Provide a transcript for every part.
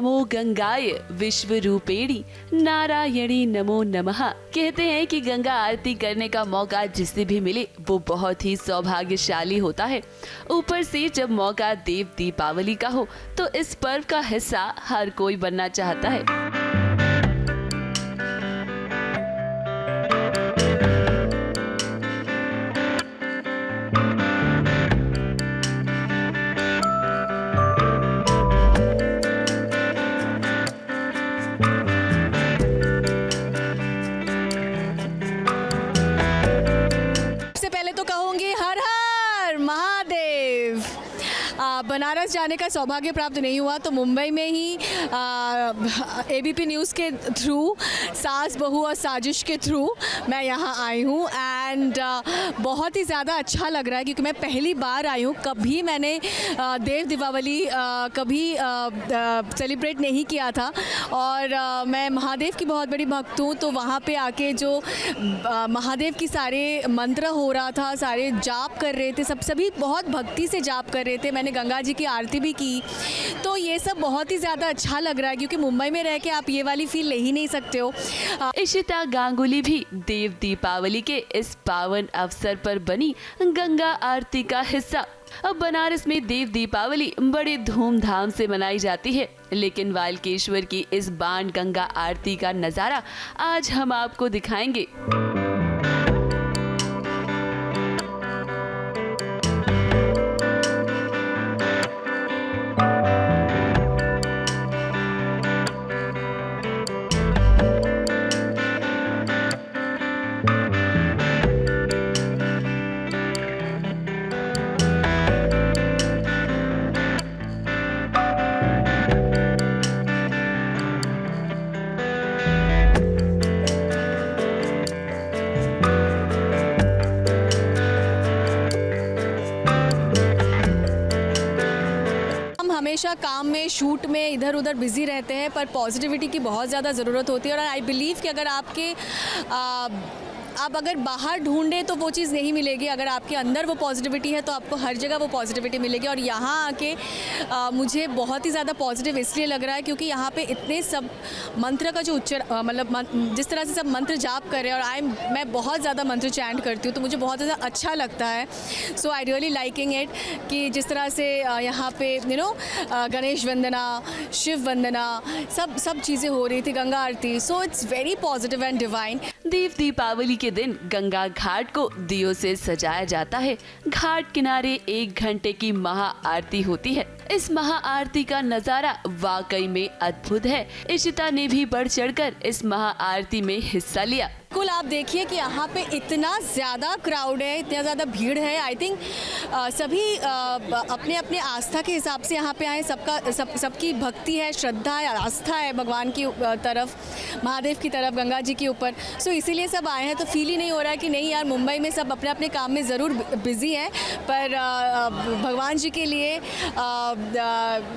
नमो गंगाय विश्व रूपेणी नारायणी नमो नमः। कहते हैं कि गंगा आरती करने का मौका जिसे भी मिले वो बहुत ही सौभाग्यशाली होता है। ऊपर से जब मौका देव दीपावली का हो तो इस पर्व का हिस्सा हर कोई बनना चाहता है। बनारस जाने का सौभाग्य प्राप्त नहीं हुआ तो मुंबई में ही एबीपी न्यूज़ के थ्रू, सास बहू और साजिश के थ्रू मैं यहाँ आई हूँ एंड बहुत ही ज़्यादा अच्छा लग रहा है क्योंकि मैं पहली बार आई हूँ। कभी मैंने देव दीपावली कभी सेलिब्रेट नहीं किया था और मैं महादेव की बहुत बड़ी भक्त हूँ। तो वहाँ पे आके जो महादेव की सारे मंत्र हो रहा था, सारे जाप कर रहे थे, सभी बहुत भक्ति से जाप कर रहे थे। मैंने गंगा जी की आरती भी की तो ये सब बहुत ही ज़्यादा अच्छा लग रहा है क्योंकि मुंबई में रह के आप ये वाली फील ले ही नहीं सकते हो। इशिता गांगुली भी देव दीपावली के इस पावन अवसर पर बनी गंगा आरती का हिस्सा। अब बनारस में देव दीपावली बड़े धूमधाम से मनाई जाती है, लेकिन वाल्केश्वर की इस बाण गंगा आरती का नजारा आज हम आपको दिखाएंगे। हमेशा काम में, शूट में इधर उधर बिजी रहते हैं पर पॉजिटिविटी की बहुत ज़्यादा ज़रूरत होती है और आई बिलीव कि अगर आपके आप अगर बाहर ढूंढे तो वो चीज़ नहीं मिलेगी। अगर आपके अंदर वो पॉजिटिविटी है तो आपको हर जगह वो पॉजिटिविटी मिलेगी। और यहाँ आके मुझे बहुत ही ज़्यादा पॉजिटिव इसलिए लग रहा है क्योंकि यहाँ पे इतने सब मंत्र का जो मतलब जिस तरह से सब मंत्र जाप कर रहे हैं और मैं बहुत ज़्यादा मंत्र चैंट करती हूँ तो मुझे बहुत ज़्यादा अच्छा लगता है। सो आई रियली लाइकिंग इट कि जिस तरह से यहाँ पे गणेश वंदना, शिव वंदना, सब चीज़ें हो रही थी, गंगा आरती। So it's very positive and divine. Dev Deepawali के दिन गंगा घाट को दियों से सजाया जाता है। घाट किनारे 1 घंटे की महा आरती होती है। इस महा आरती का नजारा वाकई में अद्भुत है। इशिता ने भी बढ़ चढ़कर इस महा आरती में हिस्सा लिया। कुल आप देखिए कि यहाँ पे इतना ज़्यादा क्राउड है, इतना ज़्यादा भीड़ है। आई थिंक सभी अपने अपने आस्था के हिसाब से यहाँ पे आए। सबकी भक्ति है, श्रद्धा है, आस्था है भगवान की तरफ, महादेव की तरफ, गंगा जी के ऊपर। सो इसीलिए सब आए हैं। तो फील ही नहीं हो रहा है कि नहीं यार मुंबई में सब अपने अपने काम में ज़रूर बिज़ी हैं पर भगवान जी के लिए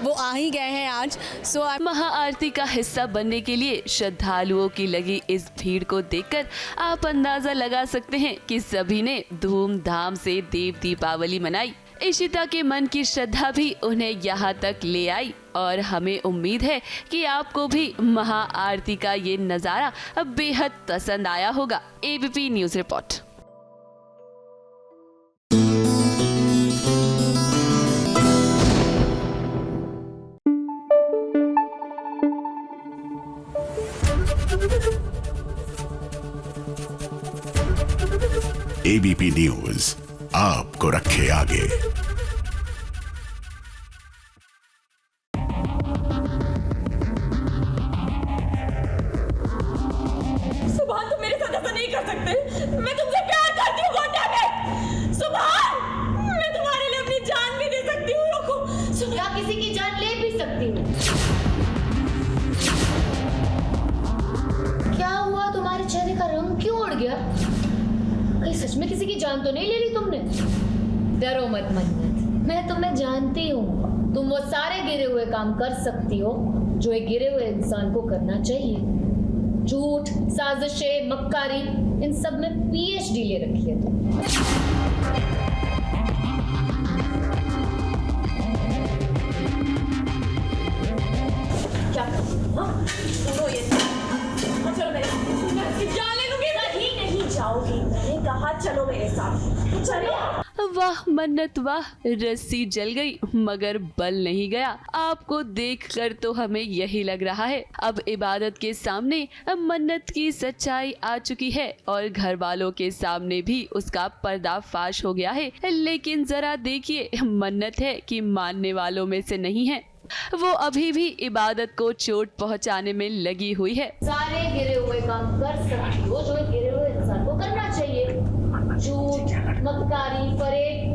वो आ ही गए हैं आज। सो महा आरती का हिस्सा बनने के लिए श्रद्धालुओं की लगी इस भीड़ को देखकर आप अंदाजा लगा सकते हैं कि सभी ने धूमधाम से देव दीपावली मनाई। इशिता के मन की श्रद्धा भी उन्हें यहाँ तक ले आई और हमें उम्मीद है कि आपको भी महा आरती का ये नजारा अब बेहद पसंद आया होगा। ABP news report. ABP news आपको रखे आगे। सुभान, तुम मेरे साथ ऐसा नहीं कर सकते। मैं तुमसे प्यार करती हूँ गोटा में। सुभान, मैं तुम्हारे लिए अपनी जान भी दे सकती हूँ। रुको, या किसी की जान ले भी सकती हूँ। क्या हुआ, तुम्हारे चेहरे का रंग क्यों उड़ गया? कहीं सच में किसी की जान तो नहीं ले ली तुमने? डरो मत मन्नत, मैं तुम्हें जानती हूँ। तुम वो सारे गिरे हुए काम कर सकती हो जो एक गिरे हुए इंसान को करना चाहिए। झूठ, साजिशें, मक्कारी, इन सब में पीएचडी ले रखी है तुम। क्या सुनो ये चलो मेरे साथ, मैं इसकी जान ले लूंगी। कहीं नहीं जाओगी, मैंने कहा चलो मेरे साथ, चलो। वाह मन्नत वाह, रस्सी जल गई मगर बल नहीं गया। आपको देखकर तो हमें यही लग रहा है अब इबादत के सामने मन्नत की सच्चाई आ चुकी है और घर वालों के सामने भी उसका पर्दाफाश हो गया है। लेकिन जरा देखिए, मन्नत है कि मानने वालों में से नहीं है, वो अभी भी इबादत को चोट पहुंचाने में लगी हुई है। सारे गिरे हुए काम कर सकती हो जो गिरे हुए इंसान को करना चाहिए। झूठ, मक्कारी, फरेब,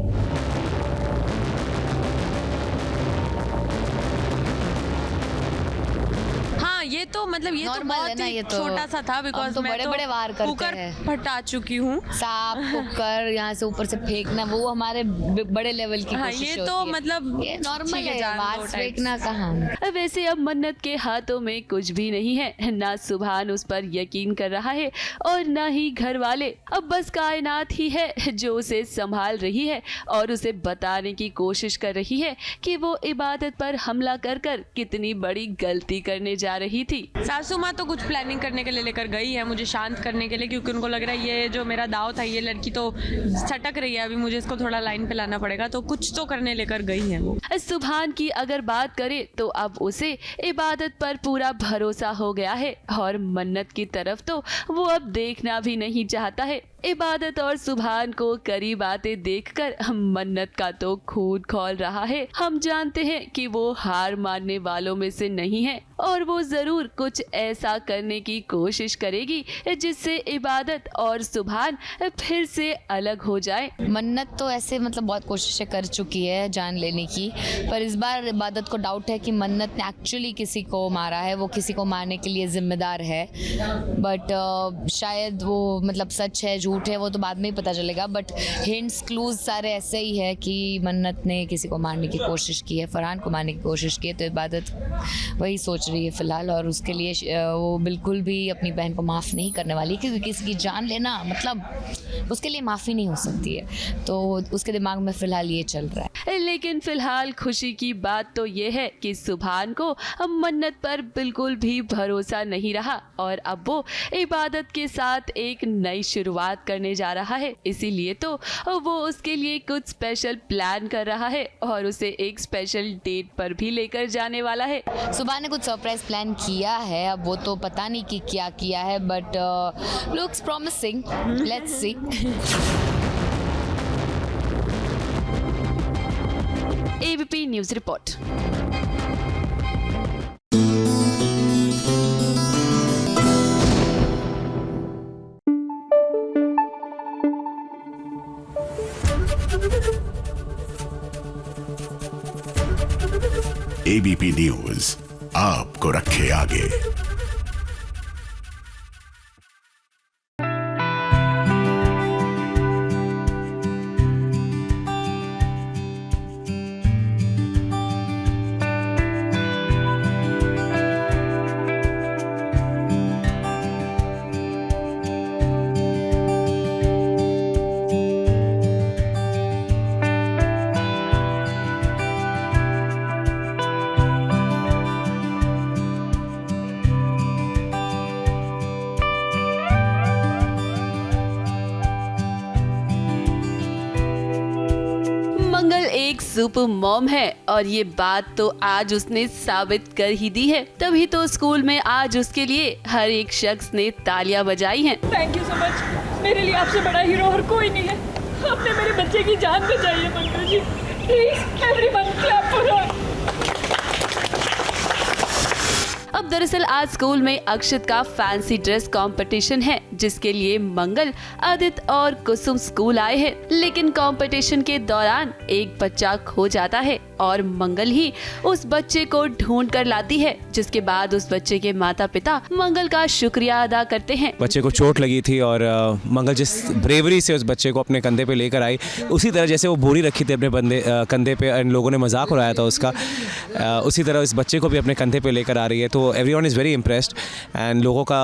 ये तो मतलब ये तो Normal है बहुत ना, ही ये तो छोटा सा था हम बिकॉज तो मैं बड़े-बड़े वार करते कुकर हैं। फटा चुकी हूँ। सांप कुकर यहाँ से ऊपर से फेंकना वो हमारे बड़े लेवल की हाँ, कोशिश ये होती तो है। मतलब ये नॉर्मल ठीक है, है, जान वार दो types। फेंकना कहाँ। वैसे अब मन्नत के हाथों में कुछ भी नहीं है, ना सुभान उस पर यकीन कर रहा है और ना ही घर वाले। अब बस कायनात ही है जो उसे संभाल रही है और उसे बताने की कोशिश कर रही है कि वो इबादत पर हमला कर कर कितनी बड़ी गलती करने जा रही थी। सासू माँ तो कुछ प्लानिंग करने के लिए लेकर गई है मुझे शांत करने के लिए, क्योंकि उनको लग रहा है ये जो मेरा दाव था, ये लड़की तो सटक रही है, अभी मुझे इसको थोड़ा लाइन पे लाना पड़ेगा, तो कुछ तो करने लेकर गई है वो। सुभान की अगर बात करें तो अब उसे इबादत पर पूरा भरोसा हो गया है और मन्नत की तरफ तो वो अब देखना भी नहीं चाहता है। इबादत और सुभान को करीब आते देखकर मन्नत का तो खून खौल रहा है। हम जानते हैं कि वो हार मानने वालों में से नहीं है और वो जरूर कुछ ऐसा करने की कोशिश करेगी जिससे इबादत और सुभान फिर से अलग हो जाए। मन्नत तो ऐसे मतलब बहुत कोशिशें कर चुकी है जान लेने की, पर इस बार इबादत को डाउट है कि मन्नत ने एक्चुअली किसी को मारा है, वो किसी को मारने के लिए जिम्मेदार है। बट शायद वो मतलब सच है झूठ है वो तो बाद में ही पता चलेगा, बट हिंट्स क्लूज सारे ऐसे ही है कि मन्नत ने किसी को मारने की कोशिश की है, फरहान को मारने की कोशिश की है। तो इबादत वही सोच रही है फिलहाल और उसके लिए वो बिल्कुल भी अपनी बहन को माफ़ नहीं करने वाली, क्योंकि किसी की जान लेना मतलब उसके लिए माफ़ी नहीं हो सकती है। तो उसके दिमाग में फ़िलहाल ये चल रहा है। लेकिन फिलहाल खुशी की बात तो ये है कि सुभान को मन्नत पर बिल्कुल भी भरोसा नहीं रहा और अब वो इबादत के साथ एक नई शुरुआत करने जा रहा है। इसीलिए तो वो उसके लिए कुछ स्पेशल प्लान कर रहा है और उसे एक स्पेशल डेट पर भी लेकर जाने वाला है। सुबह ने कुछ सरप्राइज प्लान किया है, अब वो तो पता नहीं कि क्या किया है, but looks promising, let's see. ABP news report. ABP news आपको रखे आगे। मंगल एक सुपर मॉम है और ये बात तो आज उसने साबित कर ही दी है। तभी तो स्कूल में आज उसके लिए हर एक शख्स ने तालियां बजाई हैं। थैंक यू सो मच, मेरे लिए आपसे बड़ा हीरो और कोई नहीं है। आपने मेरे बच्चे की जान बचाई है Mangal ji, please everyone clap for her. अब दरअसल आज स्कूल में अक्षत का फैंसी ड्रेस कंपटीशन है, जिसके लिए मंगल, आदित्य और कुसुम स्कूल आए हैं। लेकिन कंपटीशन के दौरान एक बच्चा खो जाता है और मंगल ही उस बच्चे को ढूंढ कर लाती है, जिसके बाद उस बच्चे के माता पिता मंगल का शुक्रिया अदा करते हैं। बच्चे को चोट लगी थी और मंगल जिस ब्रेवरी से उस बच्चे को अपने कंधे पे लेकर आई, उसी तरह जैसे वो बोरी रखी थी अपने कंधे पे, इन लोगों ने मजाक उड़ाया था उसका, उसी तरह इस बच्चे को भी अपने कंधे पे लेकर आ रही है। तो everyone is very impressed and लोगों का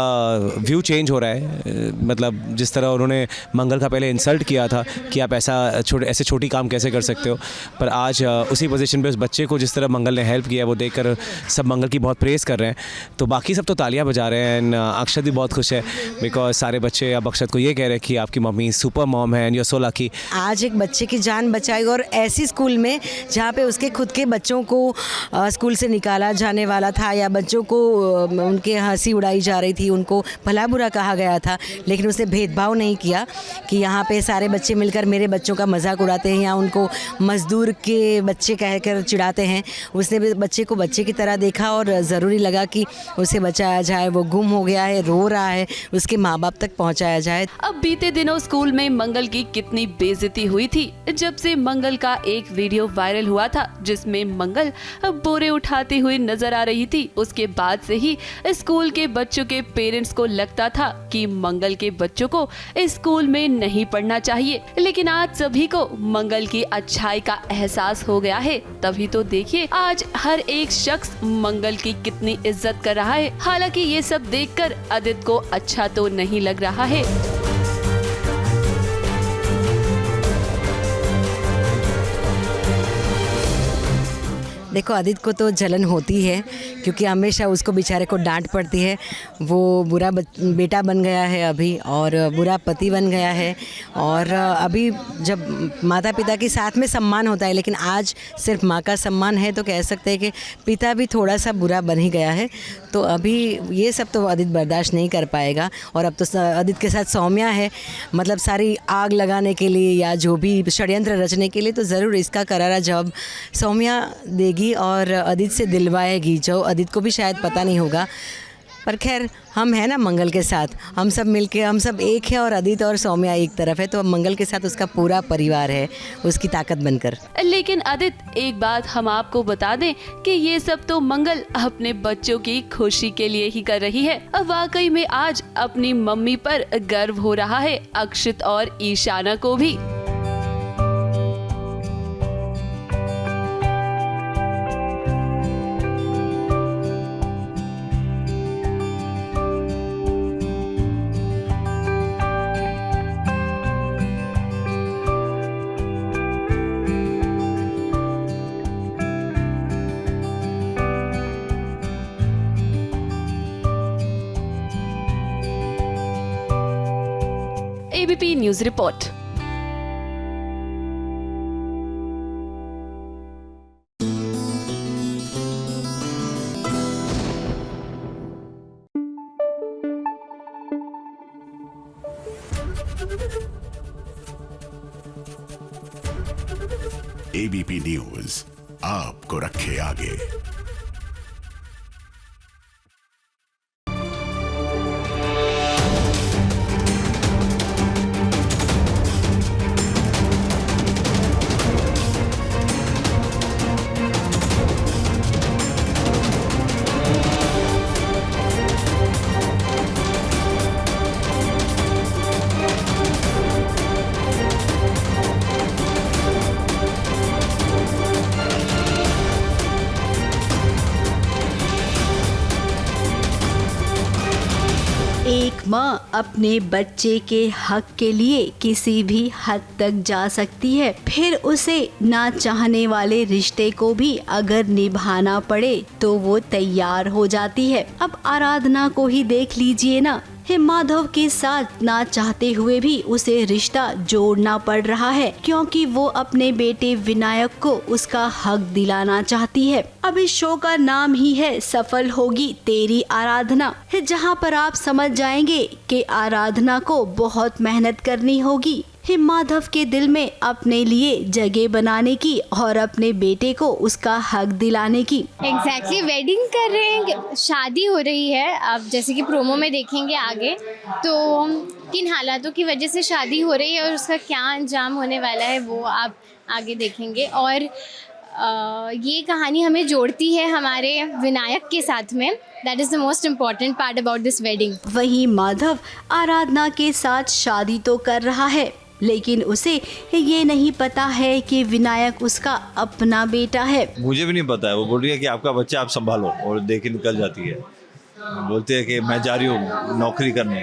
व्यू चेंज हो रहा है। मतलब जिस तरह उन्होंने मंगल का पहले इंसल्ट किया था कि आप ऐसे छोटी काम कैसे कर सकते हो, पर आज उसी पोजीशन पे उस बच्चे को जिस तरह मंगल ने हेल्प किया वो देखकर सब मंगल की बहुत प्रेज़ कर रहे हैं। तो बाकी सब तो तालियां बजा रहे हैं एंड अक्षत भी बहुत खुश है बिकॉज सारे बच्चे अब अक्षत को ये कह रहे हैं कि आपकी मम्मी सुपर मॉम है and you are so lucky. आज एक बच्चे की जान बचाई और ऐसी स्कूल में जहाँ पे उसके खुद के बच्चों को स्कूल से निकाला जाने वाला था या बच्चों को उनके हंसी उड़ाई जा रही थी, उनको भला बुरा कहा गया था, लेकिन उसने भेदभाव नहीं किया कि यहाँ पे सारे बच्चे मिलकर मेरे बच्चों का मजाक उड़ाते हैं या उनको मजदूर के बच्चे कहकर चिढ़ाते हैं। उसने बच्चे को बच्चे की तरह देखा और ज़रूरी लगा कि उसे बचाया जाए। वो गुम हो गया है, रो रहा है, उसके माँ बाप तक पहुँचाया जाए। अब बीते दिनों स्कूल में मंगल की कितनी बेइज्जती हुई थी जब से मंगल का एक वीडियो वायरल हुआ था जिसमें मंगल बोरे उठाती हुई नजर आ रही थी। उसके बाद से ही स्कूल के बच्चों के पेरेंट्स को लगता था कि मंगल के बच्चों को स्कूल में नहीं पढ़ना चाहिए, लेकिन आज सभी को मंगल की अच्छाई का एहसास हो गया है। तभी तो देखिए आज हर एक शख्स मंगल की कितनी इज्जत कर रहा है। हालांकि ये सब देखकर आदित्य को अच्छा तो नहीं लग रहा है। देखो आदित्य को तो जलन होती है क्योंकि हमेशा उसको बेचारे को डांट पड़ती है। वो बुरा बेटा बन गया है अभी और बुरा पति बन गया है और अभी जब माता पिता के साथ में सम्मान होता है, लेकिन आज सिर्फ माँ का सम्मान है तो कह सकते हैं कि पिता भी थोड़ा सा बुरा बन ही गया है। तो अभी ये सब तो आदित्य बर्दाश्त नहीं कर पाएगा। और अब तो आदित्य के साथ सौम्या है, मतलब सारी आग लगाने के लिए या जो भी षड्यंत्र रचने के लिए, तो ज़रूर इसका करारा जवाब सौम्या देगी और आदित्य से दिलवाएगी, जो आदित्य को भी शायद पता नहीं होगा। पर खैर हम हैं ना मंगल के साथ, हम सब मिलके हम सब एक है और आदित्य और सौम्या एक तरफ है, तो अब मंगल के साथ उसका पूरा परिवार है उसकी ताकत बनकर। लेकिन आदित्य एक बात हम आपको बता दें कि ये सब तो मंगल अपने बच्चों की खुशी के लिए ही कर रही है। अब वाकई में आज अपनी मम्मी पर गर्व हो रहा है अक्षित और ईशाना को भी। ABP news report. ABP news आपको रखे आगे। एक माँ अपने बच्चे के हक के लिए किसी भी हद तक जा सकती है, फिर उसे ना चाहने वाले रिश्ते को भी अगर निभाना पड़े तो वो तैयार हो जाती है। अब आराधना को ही देख लीजिए ना, माधव के साथ ना चाहते हुए भी उसे रिश्ता जोड़ना पड़ रहा है क्योंकि वो अपने बेटे विनायक को उसका हक दिलाना चाहती है। अब इस शो का नाम ही है सफल होगी तेरी आराधना, जहां पर आप समझ जाएंगे कि आराधना को बहुत मेहनत करनी होगी माधव के दिल में अपने लिए जगह बनाने की और अपने बेटे को उसका हक दिलाने की। एग्जैक्टली वेडिंग कर रहे हैं, शादी हो रही है। आप जैसे कि प्रोमो में देखेंगे आगे, तो किन हालातों की वजह से शादी हो रही है और उसका क्या अंजाम होने वाला है वो आप आगे देखेंगे। और ये कहानी हमें जोड़ती है हमारे विनायक के साथ में। That is the most important part about this wedding. वहीं माधव आराधना के साथ शादी तो कर रहा है, लेकिन उसे ये नहीं पता है कि विनायक उसका अपना बेटा है। मुझे भी नहीं पता है। वो बोल रही है कि आपका बच्चा आप संभालो, और देख के निकल जाती है। बोलते हैं कि मैं जा रही हूँ नौकरी करने।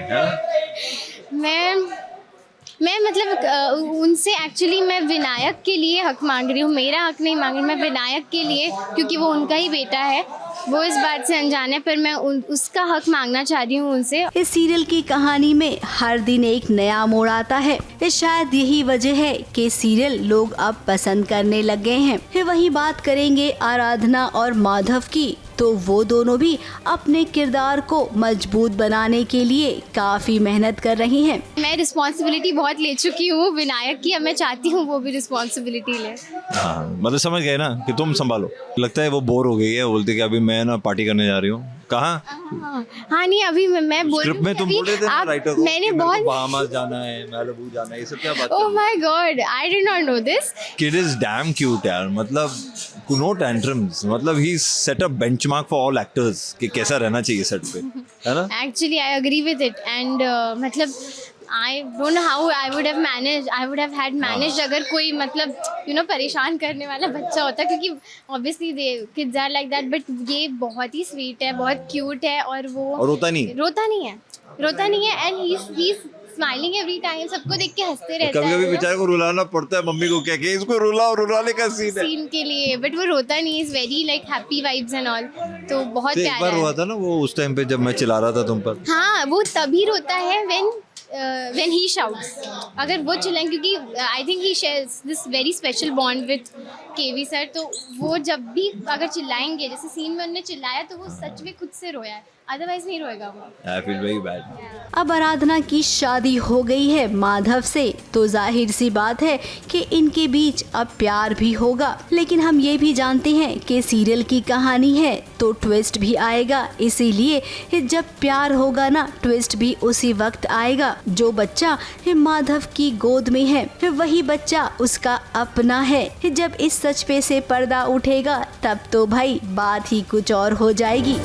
मैं मतलब उनसे एक्चुअली मैं विनायक के लिए हक मांग रही हूँ, मेरा हक नहीं मांग रही, मैं विनायक के लिए, क्योंकि वो उनका ही बेटा है, वो इस बात से अनजान है, पर मैं उसका हक मांगना चाह रही हूँ उनसे। इस सीरियल की कहानी में हर दिन एक नया मोड़ आता है। शायद यही वजह है कि सीरियल लोग अब पसंद करने लग गए हैं। वही बात करेंगे आराधना और माधव की, तो वो दोनों भी अपने किरदार को मजबूत बनाने के लिए काफी मेहनत कर रही हैं। मैं रिस्पॉन्सिबिलिटी बहुत ले चुकी हूँ विनायक की, अब मैं चाहती हूँ वो भी रिस्पॉन्सिबिलिटी ले। हाँ मतलब समझ गए ना कि तुम संभालो। लगता है वो बोर हो गई है, बोलते कि अभी मैं ना पार्टी करने जा रही हूँ। कहाँ? हाँ नहीं, अभी मैं बोल स्क्रिप्ट में तुम बोल रहे थे ना राइटर को, मैंने बहुत बहामास जाना है, मैलिबू जाना है, ये सब क्या बात? Oh my God, I did not know this. Kid is damn cute यार, मतलब नो टेंट्रम्स, मतलब he set a benchmark for all actors कि कैसा रहना चाहिए सेट पे, है ना? Actually I agree with it and मतलब I don't know how I would have managed. I would have had managed अगर कोई मतलब परेशान करने वाला बच्चा होता, क्योंकि obviously kids are like that, but ये बहुत ही sweet है, बहुत cute है, और वो रोता नहीं है and he's smiling every time, सबको देख के हंसते रहता है। कभी-कभी बेचारे को रुलाना पड़ता है मम्मी को, क्या कि इसको रुलाने का सीन के लिए, बट वो रोता नहीं, is very like happy vibes and all, तो बहुत प्यारा है। एक बार हुआ था ना वो उस टाइम पे जब मैं चिल्ला रहा था तुम पर। हाँ, वो तभी रोता है when he shouts, अगर वो चिल्लाएं, क्योंकि I think he shares this very special bond with KV sir, तो वो जब भी अगर चिल्लाएंगे, जैसे सीन में उन्होंने चिल्लाया तो वो सच में खुद से रोया है, अदरवाइज नहीं रोएगा वो। I feel very bad. अब आराधना की शादी हो गई है माधव से, तो जाहिर सी बात है कि इनके बीच अब प्यार भी होगा। लेकिन हम ये भी जानते हैं कि सीरियल की कहानी है तो ट्विस्ट भी आएगा, इसीलिए जब प्यार होगा ना, ट्विस्ट भी उसी वक्त आएगा। जो बच्चा माधव की गोद में है वही बच्चा उसका अपना है। जब इस सच पे से पर्दा उठेगा तब तो भाई बात ही कुछ और हो जाएगी।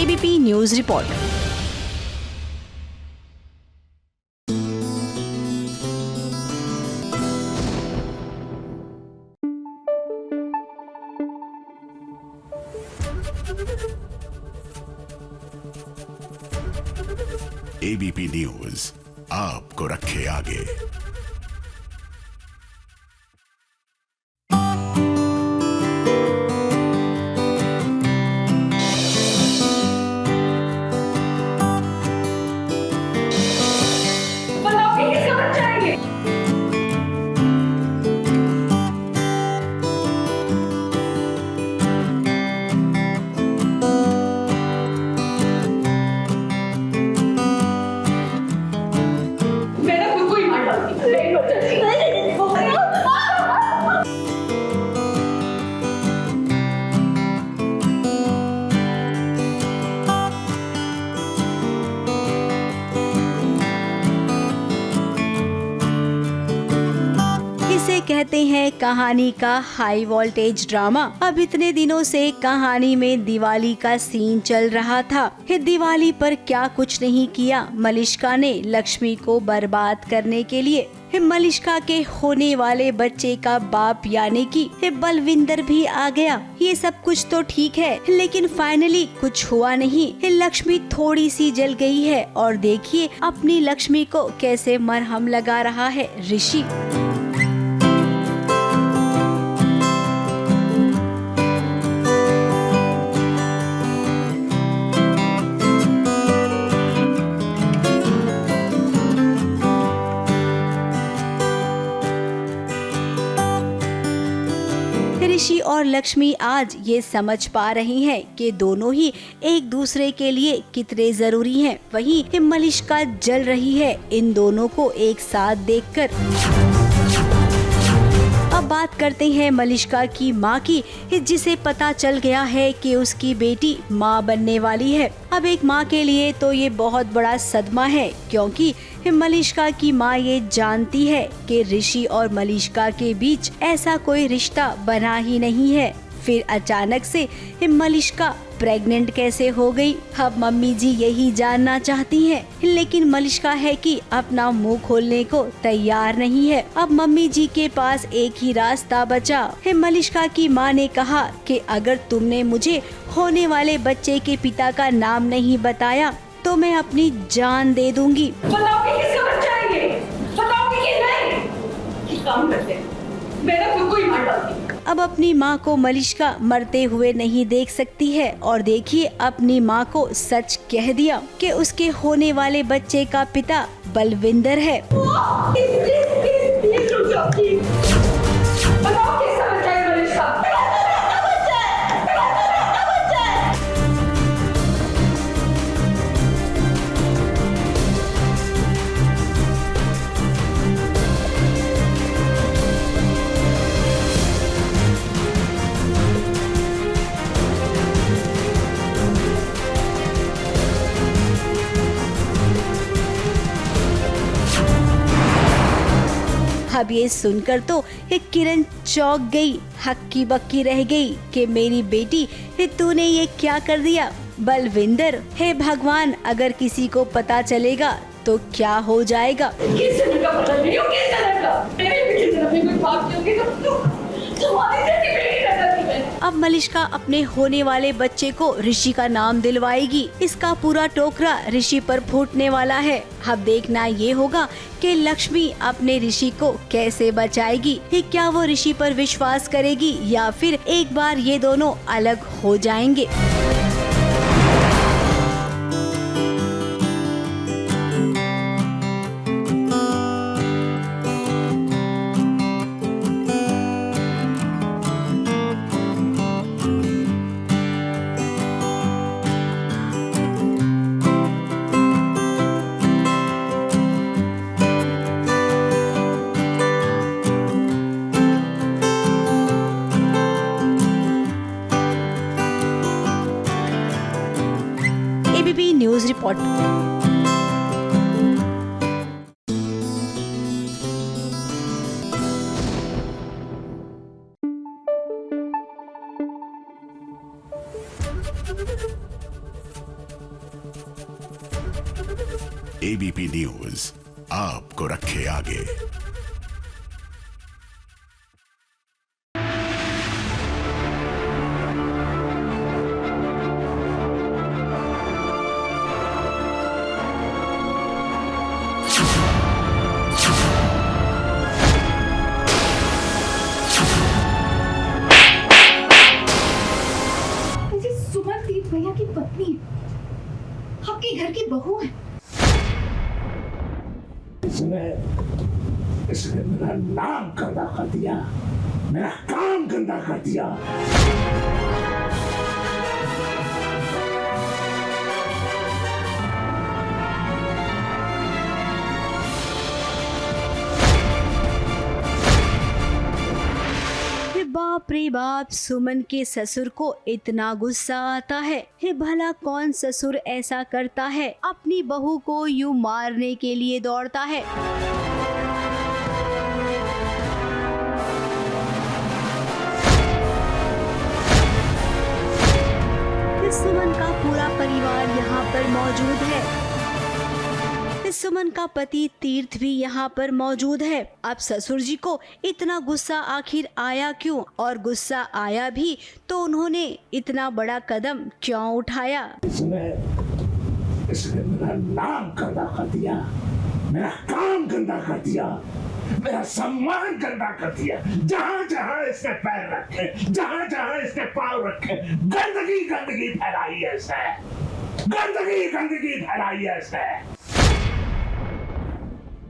ABP news report. ABP news आपको रखे आगे। कहते हैं कहानी का हाई वोल्टेज ड्रामा। अब इतने दिनों से कहानी में दिवाली का सीन चल रहा था। दिवाली पर क्या कुछ नहीं किया मलिष्का ने लक्ष्मी को बर्बाद करने के लिए। मलिष्का के होने वाले बच्चे का बाप यानी कि बलविंदर भी आ गया। ये सब कुछ तो ठीक है, लेकिन फाइनली कुछ हुआ नहीं। लक्ष्मी थोड़ी सी जल गई है और देखिए अपनी लक्ष्मी को कैसे मरहम लगा रहा है ऋषि। ऋषि और लक्ष्मी आज ये समझ पा रही हैं कि दोनों ही एक दूसरे के लिए कितने जरूरी हैं। वहीं मलिष्का जल रही है इन दोनों को एक साथ देखकर। अब बात करते हैं मलिष्का की माँ की, जिसे पता चल गया है कि उसकी बेटी माँ बनने वाली है। अब एक माँ के लिए तो ये बहुत बड़ा सदमा है, क्योंकि मलिष्का की माँ ये जानती है कि ऋषि और मलिष्का के बीच ऐसा कोई रिश्ता बना ही नहीं है। फिर अचानक से मलिष्का प्रेग्नेंट कैसे हो गई? अब मम्मी जी यही जानना चाहती हैं, लेकिन मलिष्का है कि अपना मुंह खोलने को तैयार नहीं है। अब मम्मी जी के पास एक ही रास्ता बचा है। मलिष्का की माँ ने कहा कि अगर तुमने मुझे होने वाले बच्चे के पिता का नाम नहीं बताया तो मैं अपनी जान दे दूंगी। बताओगे किसका बच्चा है ये? बताओगे कि नहीं? ये काम करते हैं, मैं खुद को ही मार डालती। अब अपनी माँ को मलिष्का मरते हुए नहीं देख सकती है और देखिए अपनी माँ को सच कह दिया कि उसके होने वाले बच्चे का पिता बलविंदर है। बताओ किसका बच्चा है मलिष्का? अब ये सुनकर तो ये किरण चौंक गई, हक्की बक्की रह गई कि मेरी बेटी तूने ये क्या कर दिया? बलविंदर, हे भगवान, अगर किसी को पता चलेगा तो क्या हो जाएगा? किस जगह का पता नहीं हो, किस जगह का? मेरी बेटी से अपनी कोई बात नहीं होगी तो तुम्हारी जैसी बेटी कर सकती मैं। अब मलिष्का अपने होने वाले बच्चे को ऋषि का नाम दिलवाएगी। इसका पूरा टोकरा ऋषि पर फूटने वाला है। अब देखना ये होगा कि लक्ष्मी अपने ऋषि को कैसे बचाएगी। क्या वो ऋषि पर विश्वास करेगी या फिर एक बार ये दोनों अलग हो जाएंगे? ABP news report. ABP news आपको रखे आगे। सुमनदीप भैया की पत्नी है, आपके घर की बहू है। इसने मेरा नाम गंदा कर दिया, मेरा काम गंदा कर दिया। बाप रे बाप, सुमन के ससुर को इतना गुस्सा आता है। हे भला कौन ससुर ऐसा करता है, अपनी बहू को यूं मारने के लिए दौड़ता है। सुमन का पूरा परिवार यहाँ पर मौजूद है। सुमन का पति तीर्थ भी यहाँ पर मौजूद है। अब ससुर जी को इतना गुस्सा आखिर आया क्यों, और गुस्सा आया भी तो उन्होंने इतना बड़ा कदम क्यों उठाया? इसने मेरा नाम गंदा कर दिया, मेरा काम गंदा कर दिया, मेरा सम्मान गंदा कर दिया। जहाँ जहाँ इसने पैर रखे, जहाँ जहाँ इसने पाँव रखे, गंदगी गंदगी फैलाई है इसने, गंदगी गंदगी फैलाई है इसने।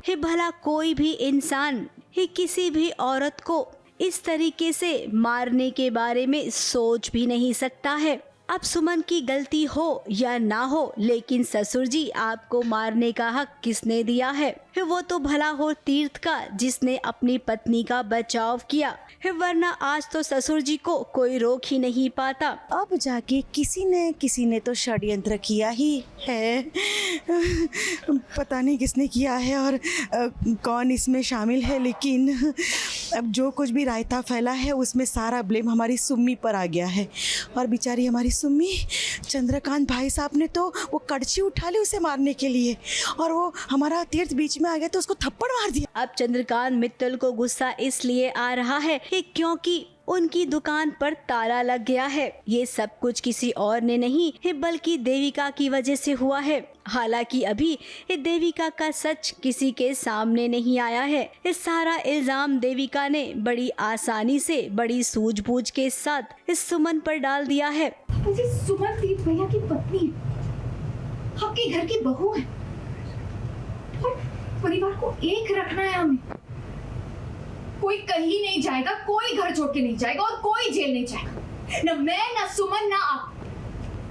हे भला कोई भी इंसान ही किसी भी औरत को इस तरीके से मारने के बारे में सोच भी नहीं सकता है। अब सुमन की गलती हो या ना हो, लेकिन ससुर जी आपको मारने का हक किसने दिया है? वो तो भला हो तीर्थ का, जिसने अपनी पत्नी का बचाव किया, वरना आज तो ससुर जी को कोई रोक ही नहीं पाता। अब जाके किसी ने तो षड्यंत्र किया ही है। पता नहीं किसने किया है और कौन इसमें शामिल है, लेकिन अब जो कुछ भी रायता फैला है उसमें सारा ब्लेम हमारी सुम्मी पर आ गया है। और बेचारी हमारी सुम्मी, चंद्रकांत भाई साहब ने तो वो कड़छी उठा ली उसे मारने के लिए, और वो हमारा तीर्थ बीच में आ गया तो उसको थप्पड़ मार दिया। अब चंद्रकांत मित्तल को गुस्सा इसलिए आ रहा है कि क्योंकि उनकी दुकान पर ताला लग गया है। ये सब कुछ किसी और ने नहीं बल्कि देविका की वजह से हुआ है। हालांकि अभी देविका का सच किसी के सामने नहीं आया है। इस सारा इल्जाम देविका ने बड़ी आसानी से, बड़ी सूझबूझ के साथ इस सुमन पर डाल दिया है। सुमन तीर्थ भैया की पत्नी है, आपके घर की बहू है, और परिवार को एक रखना है हमें। कोई कहीं नहीं जाएगा, कोई घर छोड़ के नहीं जाएगा, और कोई जेल नहीं जाएगा। ना मैं, ना सुमन, ना आप।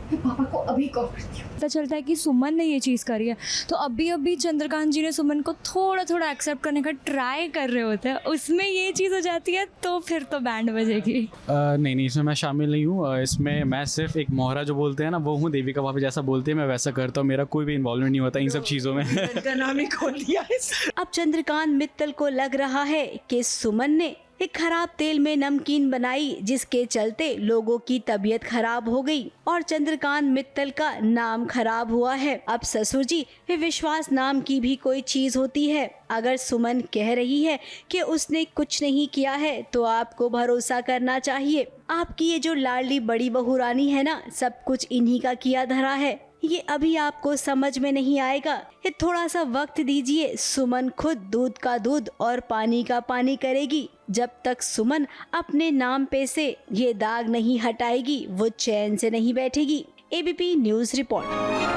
मैं पापा को अभी कॉल करती हूँ। पता चलता है कि सुमन ने ये चीज़ करी है, तो अभी चंद्रकांत जी ने सुमन को थोड़ा एक्सेप्ट करने का ट्राई कर रहे होते हैं, उसमें ये चीज़ हो जाती है तो फिर तो बैंड बजेगी। नहीं, इसमें मैं शामिल नहीं हूँ। इसमें मैं सिर्फ एक मोहरा जो बोलते हैं ना, वो हूँ। देविका भाभी जैसा बोलते हैं मैं वैसा करता हूँ। मेरा कोई भी इन्वॉल्वमेंट नहीं होता इन सब चीज़ों में। नाम ही खोल दिया है। अब चंद्रकांत मित्तल को लग रहा है कि सुमन ने एक खराब तेल में नमकीन बनाई, जिसके चलते लोगों की तबीयत खराब हो गई और चंद्रकांत मित्तल का नाम खराब हुआ है। अब ससुर जी, विश्वास नाम की भी कोई चीज होती है। अगर सुमन कह रही है कि उसने कुछ नहीं किया है तो आपको भरोसा करना चाहिए। आपकी ये जो लाडली बड़ी बहू रानी है ना, सब कुछ इन्हीं का किया धरा है। ये अभी आपको समझ में नहीं आएगा, ये थोड़ा सा वक्त दीजिए। सुमन खुद दूध का दूध और पानी का पानी करेगी। जब तक सुमन अपने नाम पे से ये दाग नहीं हटाएगी, वो चैन से नहीं बैठेगी। ABP news report.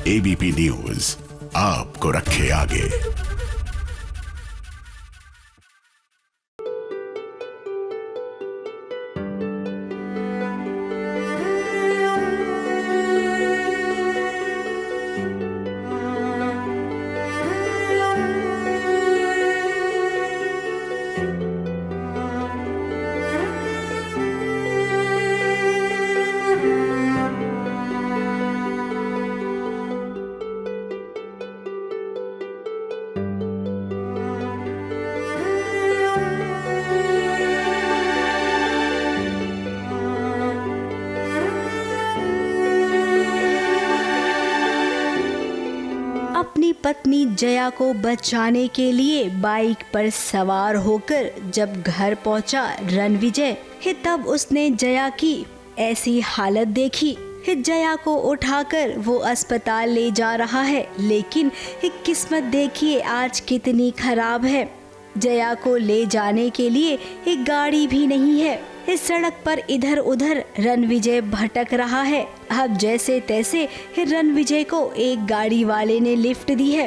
ABP news आपको रखे आगे। अपनी पत्नी जया को बचाने के लिए बाइक पर सवार होकर जब घर पहुंचा रणविजय, तब उसने जया की ऐसी हालत देखी। जया को उठाकर वो अस्पताल ले जा रहा है, लेकिन किस्मत देखिए आज कितनी खराब है। जया को ले जाने के लिए एक गाड़ी भी नहीं है। इस सड़क पर इधर उधर रणविजय भटक रहा है। अब जैसे तैसे रणविजय को एक गाड़ी वाले ने लिफ्ट दी है।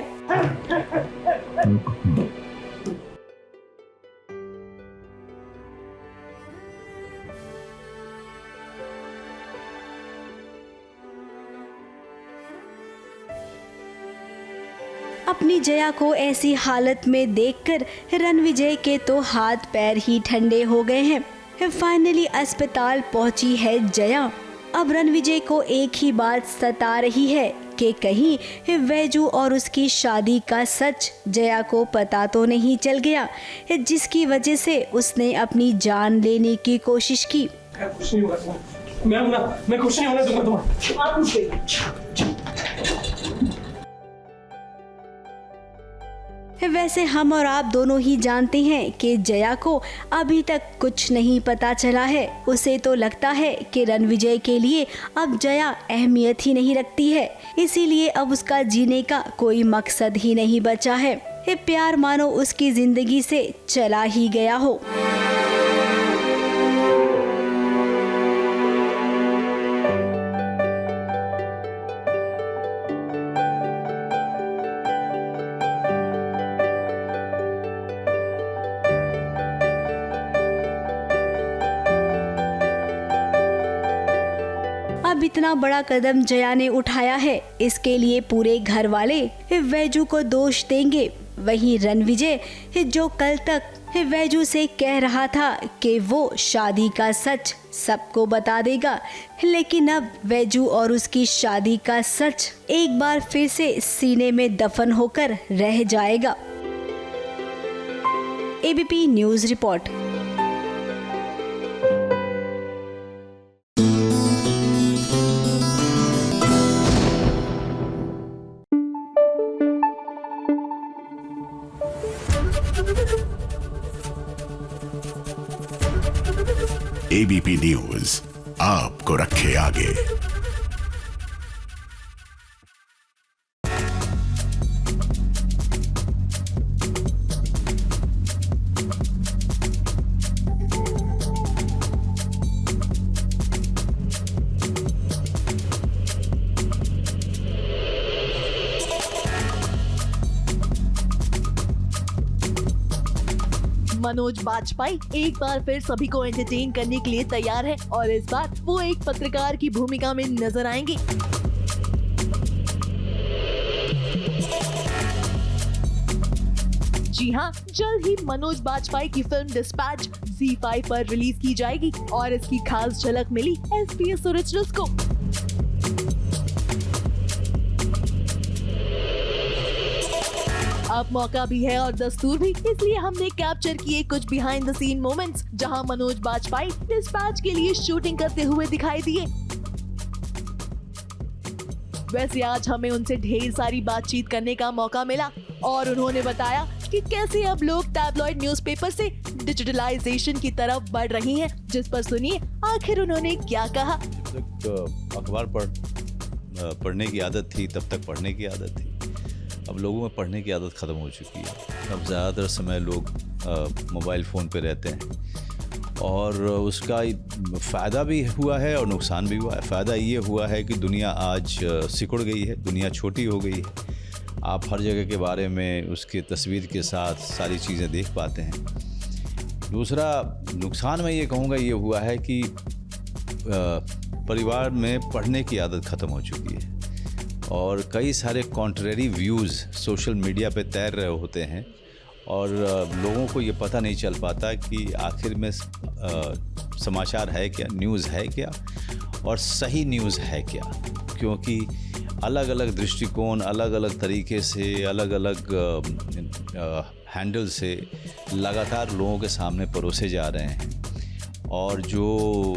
अपनी जया को ऐसी हालत में देखकर रणविजय के तो हाथ पैर ही ठंडे हो गए हैं। फाइनली अस्पताल पहुंची है जया। अब रणविजय को एक ही बात सता रही है कि कहीं वैजू और उसकी शादी का सच जया को पता तो नहीं चल गया, जिसकी वजह से उसने अपनी जान लेने की कोशिश की। कुछ नहीं होगा, मैं कुछ नहीं होने दूंगा तुम्हें। आप कुछ वैसे हम और आप दोनों ही जानते हैं कि जया को अभी तक कुछ नहीं पता चला है। उसे तो लगता है कि रणविजय के लिए अब जया अहमियत ही नहीं रखती है, इसीलिए अब उसका जीने का कोई मकसद ही नहीं बचा है। ये प्यार मानो उसकी जिंदगी से चला ही गया हो। अब इतना बड़ा कदम जया ने उठाया है, इसके लिए पूरे घर वाले वैजू को दोष देंगे। वहीं रणविजय जो कल तक वैजू से कह रहा था कि वो शादी का सच सबको बता देगा, लेकिन अब वैजू और उसकी शादी का सच एक बार फिर से सीने में दफन होकर रह जाएगा। ABP news report. ABP news आपको रखे आगे। मनोज बाजपेयी एक बार फिर सभी को एंटरटेन करने के लिए तैयार है और इस बार वो एक पत्रकार की भूमिका में नजर आएंगे। जी हाँ, जल्द ही मनोज बाजपेयी की फिल्म डिस्पैच ZEE5 पर रिलीज की जाएगी और इसकी खास झलक मिली SBS ओरिजिनल्स को। अब मौका भी है और दस्तूर भी, इसलिए हमने कैप्चर किए कुछ बिहाइंड द सीन मोमेंट्स जहां मनोज बाजपेयी डिस्पैच के लिए शूटिंग करते हुए दिखाई दिए। वैसे आज हमें उनसे ढेर सारी बातचीत करने का मौका मिला और उन्होंने बताया कि कैसे अब लोग टैबलॉइड न्यूज़पेपर से डिजिटलाइजेशन की तरफ बढ़ रही हैं, जिस पर सुनिए आखिर उन्होंने क्या कहा। अखबार पढ़ने की आदत थी, तब तक पढ़ने की आदत थी। अब लोगों में पढ़ने की आदत ख़त्म हो चुकी है। अब ज़्यादातर समय लोग मोबाइल फ़ोन पे रहते हैं और उसका फ़ायदा भी हुआ है और नुकसान भी हुआ है। फ़ायदा ये हुआ है कि दुनिया आज सिकुड़ गई है, दुनिया छोटी हो गई है। आप हर जगह के बारे में उसके तस्वीर के साथ सारी चीज़ें देख पाते हैं। दूसरा नुकसान मैं ये कहूँगा ये हुआ है कि परिवार में पढ़ने की आदत ख़त्म हो चुकी है और कई सारे कॉन्ट्रेरी व्यूज़ सोशल मीडिया पे तैर रहे होते हैं और लोगों को ये पता नहीं चल पाता कि आखिर में समाचार है क्या, न्यूज़ है क्या और सही न्यूज़ है क्या, क्योंकि अलग अलग दृष्टिकोण, अलग अलग तरीके से, अलग अलग हैंडल से लगातार लोगों के सामने परोसे जा रहे हैं और जो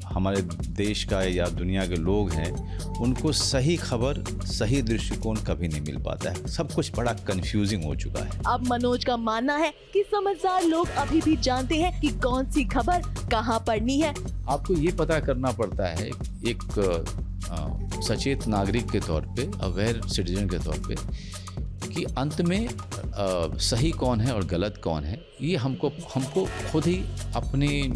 हमारे देश का या दुनिया के लोग हैं उनको सही खबर, सही दृष्टिकोण कभी नहीं मिल पाता है। सब कुछ बड़ा कंफ्यूजिंग हो चुका है। अब मनोज का मानना है कि समझदार लोग अभी भी जानते हैं कि कौन सी खबर कहां पढ़नी है। आपको ये पता करना पड़ता है एक सचेत नागरिक के तौर पे, अवेयर सिटीजन के तौर पे, कि अंत में सही कौन है और गलत कौन है। ये हमको खुद ही अपनी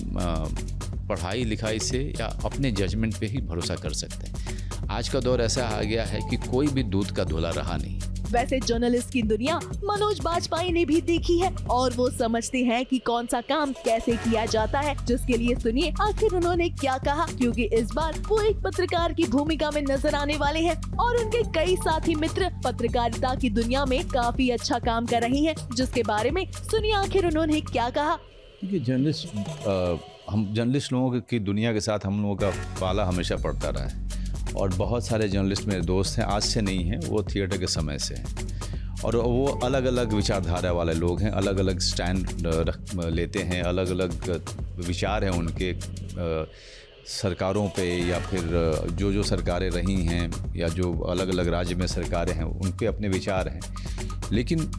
पढ़ाई लिखाई से या अपने जजमेंट पे ही भरोसा कर सकते हैं। आज का दौर ऐसा आ गया है कि कोई भी दूध का धुला रहा नहीं। वैसे जर्नलिस्ट की दुनिया मनोज बाजपेयी ने भी देखी है और वो समझते हैं कि कौन सा काम कैसे किया जाता है, जिसके लिए सुनिए आखिर उन्होंने क्या कहा, क्योंकि इस बार वो एक पत्रकार की भूमिका में नजर आने वाले हैं और उनके कई साथी मित्र पत्रकारिता की दुनिया में काफी अच्छा काम कर रही हैं, जिसके बारे में सुनिए आखिर उन्होंने क्या कहा। हम जर्नलिस्ट लोगों की दुनिया के साथ हम लोगों का पाला हमेशा पड़ता रहा है और बहुत सारे जर्नलिस्ट मेरे दोस्त हैं, आज से नहीं हैं, वो थिएटर के समय से हैं और वो अलग अलग विचारधारा वाले लोग हैं, अलग अलग स्टैंड लेते हैं, अलग अलग विचार हैं उनके सरकारों पे या फिर जो सरकारें रही हैं या जो अलग अलग राज्य में सरकारें हैं उन पे अपने विचार हैं। लेकिन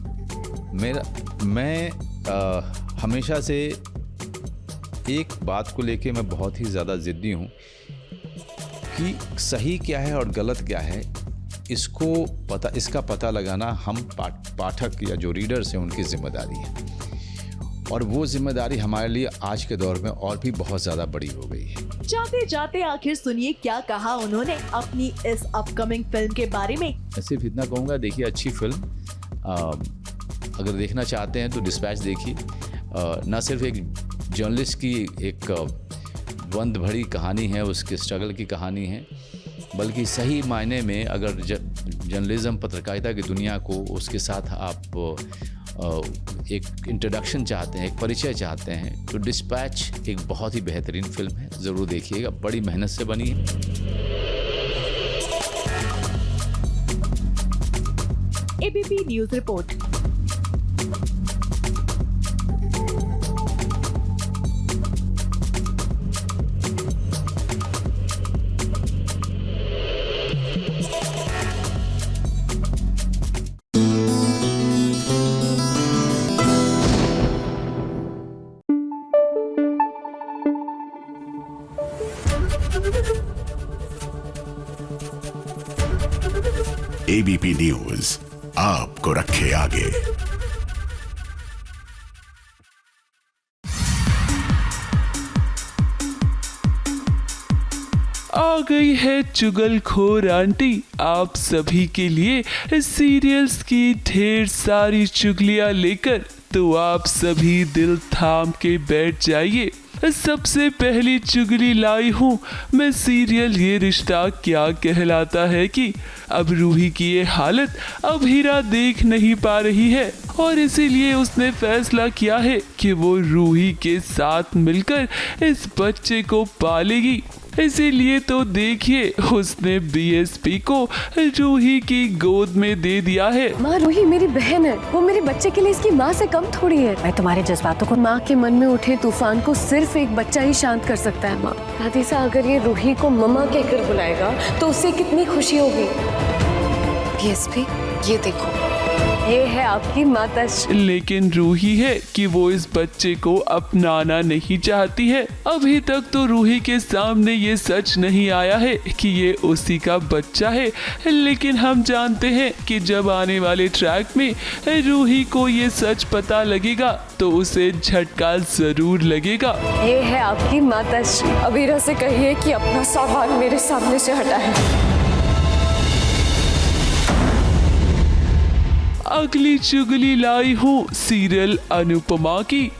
मैं हमेशा से एक बात को लेके मैं बहुत ही ज़्यादा ज़िद्दी हूँ कि सही क्या है और गलत क्या है, इसका पता लगाना हम पाठक या जो रीडर्स हैं उनकी जिम्मेदारी है और वो जिम्मेदारी हमारे लिए आज के दौर में और भी बहुत ज़्यादा बड़ी हो गई है। जाते जाते आखिर सुनिए क्या कहा उन्होंने अपनी इस अपकमिंग फिल्म के बारे में। मैं सिर्फ इतना कहूँगा, देखिए अच्छी फिल्म, अगर देखना चाहते हैं तो डिस्पैच देखिए। न सिर्फ एक जर्नलिस्ट की एक द्वंद्व भरी कहानी है, उसके स्ट्रगल की कहानी है, बल्कि सही मायने में अगर जर्नलिज्म, पत्रकारिता की दुनिया को उसके साथ आप एक इंट्रोडक्शन चाहते हैं, एक परिचय चाहते हैं, तो डिस्पैच एक बहुत ही बेहतरीन फिल्म है, ज़रूर देखिएगा। बड़ी मेहनत से बनी है। ABP news report. ABP news आपको रखे आगे। आ गई है चुगलखोर आंटी आप सभी के लिए सीरियल्स की ढेर सारी चुगलियां लेकर, तो आप सभी दिल थाम के बैठ जाइए। सबसे पहली चुगली लाई हूँ मैं सीरियल ये रिश्ता क्या कहलाता है कि अब रूही की ये हालत अब हीरा देख नहीं पा रही है और इसीलिए उसने फैसला किया है कि वो रूही के साथ मिलकर इस बच्चे को पालेगी। इसीलिए तो देखिए उसने बीएसपी को रूही की गोद में दे दिया है। माँ रूही मेरी बहन है, वो मेरे बच्चे के लिए इसकी माँ से कम थोड़ी है। मैं तुम्हारे जज्बातों को, माँ के मन में उठे तूफान को सिर्फ एक बच्चा ही शांत कर सकता है। माँ राधिसा अगर ये रूही को मम्मा कहकर बुलाएगा तो उससे कितनी खुशी होगी। बीएसपी ये देखो, ये है आपकी माता। लेकिन रूही है कि वो इस बच्चे को अपनाना नहीं चाहती है। अभी तक तो रूही के सामने ये सच नहीं आया है कि ये उसी का बच्चा है, लेकिन हम जानते हैं कि जब आने वाले ट्रैक में रूही को ये सच पता लगेगा तो उसे झटका जरूर लगेगा। ये है आपकी माता श्री। अबीरा से कहिए कि अपना सामान मेरे सामने से हटाए। अगली चुगली लाई हूँ सीरियल अनुपमा की।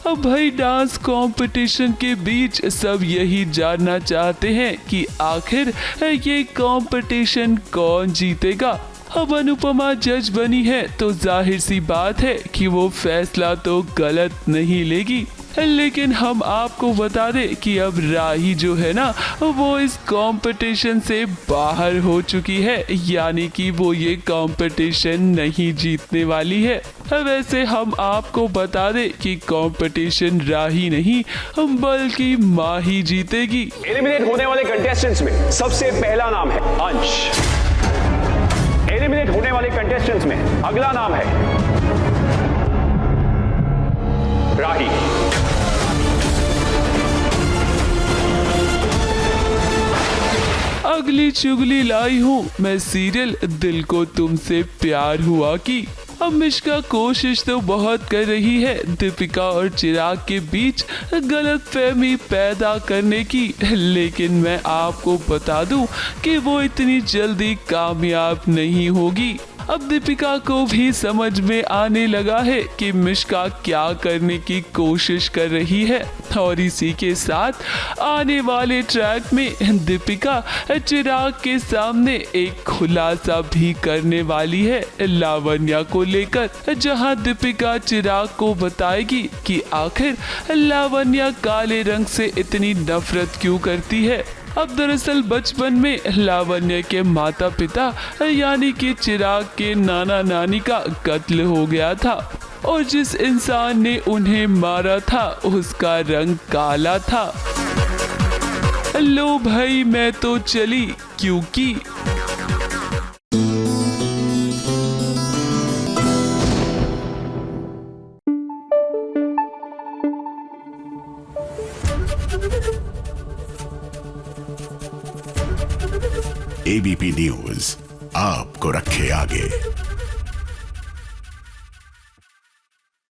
अब भाई डांस कंपटीशन के बीच सब यही जानना चाहते हैं कि आखिर ये कंपटीशन कौन जीतेगा। अब अनुपमा जज बनी है तो जाहिर सी बात है कि वो फैसला तो गलत नहीं लेगी, लेकिन हम आपको बता दें कि अब राही जो है ना वो इस कंपटीशन से बाहर हो चुकी है, यानी कि वो ये कंपटीशन नहीं जीतने वाली है। वैसे हम आपको बता दें कि कंपटीशन राही नहीं बल्कि माँ ही जीतेगी। एलिमिनेट होने वाले कंटेस्टेंट्स में सबसे पहला नाम है अंश। एलिमिनेट होने वाले कंटेस्टेंट्स में अगला नाम है राही। अगली चुगली लाई हूँ मैं सीरियल दिल को तुमसे प्यार हुआ की। अब मिश्का कोशिश तो बहुत कर रही है दीपिका और चिराग के बीच गलतफहमी पैदा करने की, लेकिन मैं आपको बता दूं कि वो इतनी जल्दी कामयाब नहीं होगी। अब दीपिका को भी समझ में आने लगा है कि मिश्का क्या करने की कोशिश कर रही है और इसी के साथ आने वाले ट्रैक में दीपिका चिराग के सामने एक खुलासा भी करने वाली है लावण्या को लेकर, जहां दीपिका चिराग को बताएगी कि आखिर लावण्या काले रंग से इतनी नफरत क्यों करती है। अब दरअसल बचपन में लावण्य के माता पिता यानी कि चिराग के नाना नानी का कत्ल हो गया था और जिस इंसान ने उन्हें मारा था उसका रंग काला था। लो भाई मैं तो चली क्योंकि एबीपी न्यूज आपको रखे आगे।